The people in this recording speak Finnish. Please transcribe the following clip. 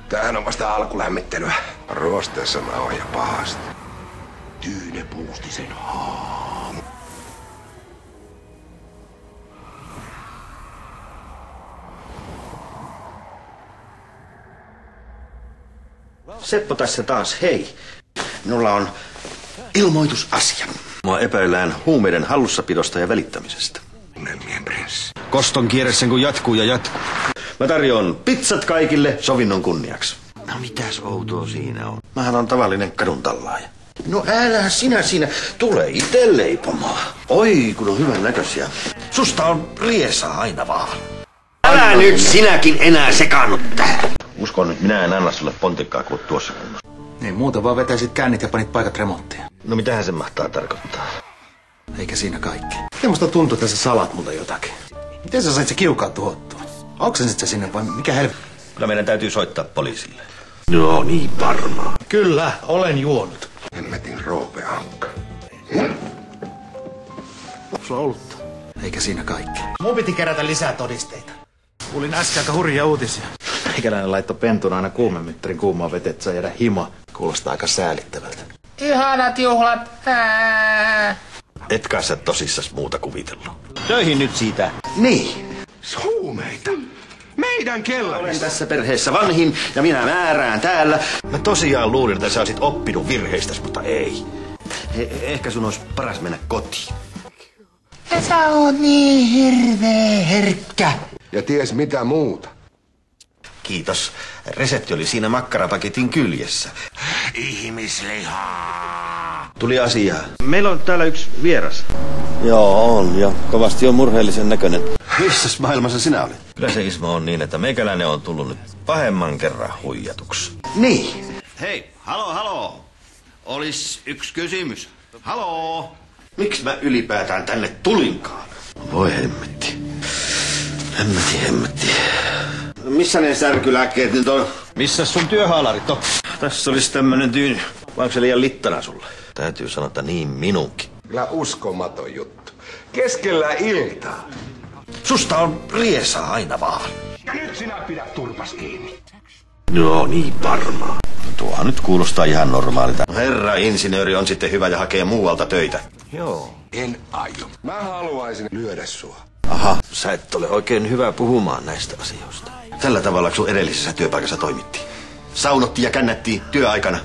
Tämähän on vasta alkulämmittelyä. Ruosteessa mä oon ja pahasti. Tyyne puusti sen haamu. Seppo tässä taas, hei. Minulla on ilmoitusasia. Mua epäillään huumeiden hallussapidosta ja välittämisestä. Unelmien prinssi. Koston kierre sen kun jatkuu ja jatkuu. Mä tarjoan pizzat kaikille sovinnon kunniaksi. No mitäs outoa siinä on? Mähän on tavallinen kaduntallaaja. No älä sinä siinä. Tule ite leipomaan. Oi kun on hyvän näköisiä. Susta on riesaa aina vaan. Älä nyt sinäkin enää sekaannut tähän. Uskon nyt minä en anna sulle pontikkaa kuin tuossa kunnossa. Ei muuta vaan vetäisit kännit ja panit paikat remonttiin. No mitähän se mahtaa tarkoittaa? Eikä siinä kaikki. Miten musta tuntuu, että sä salat multa jotakin? Miten sä sait se kiukaan tuhottua? Oksensit sä sinne vai mikä helvetti? Kyllä meidän täytyy soittaa poliisille. No niin varmaan. Kyllä, olen juonut. Hemmetin roopeankka. Sulla on olutta. Eikä siinä kaikki. Mun piti kerätä lisää todisteita. Kuulin äsken aika hurjia uutisia. Meikäläinen laittoi pentuna aina kuumemittarin kuumaan veteen, että saa jäädä hima. Kuulostaa aika säälittävältä. Ihanat juhlat. Et kai sä tosissas muuta kuvitellut. Töihin nyt siitä. Niin. Huumeita. Meidän kellarissa. Olen tässä perheessä vanhin ja minä määrään täällä. Mä tosiaan luulin, että sä olisit oppinut virheistäsi, mutta ei. Ehkä sun olisi paras mennä kotiin. Sä oot niin hirveä herkkä. Ja ties mitä muuta. Kiitos. Resepti oli siinä makkarapaketin kyljessä. Ihmislihaa. Tuli asiaa. Meillä on täällä yksi vieras. Joo, on. Ja kovasti on murheellisen näköinen. Missäs maailmassa sinä olit? Kyllä se Ismo on niin, että meikäläinen on tullut nyt pahemman kerran huijatuksi. Niin. Hei, halo. Olis yksi kysymys. Halo. Miksi mä ylipäätään tänne tulinkaan? Voi hemmetti. Hemmetti. Missä ne särkylääkkeet nyt on? Missä sun työhaalarit on? Tässä olisi tämmönen tyyny. Vai onko se liian littana sulle? Täytyy sanoa, että niin minunkin. Kyllä uskomaton juttu. Keskellä iltaa. Susta on riesaa aina vaan. Ja nyt sinä pidät turpas kiinni. No niin varmaan. Tuohan nyt kuulostaa ihan normaalilta. Herra insinööri on sitten hyvä ja hakee muualta töitä. Joo. En aio. Mä haluaisin lyödä sua. Aha, sä et ole oikein hyvä puhumaan näistä asioista. Tällä tavalla sun edellisessä työpaikassa toimittiin. Saunottiin ja kännättiin työaikana.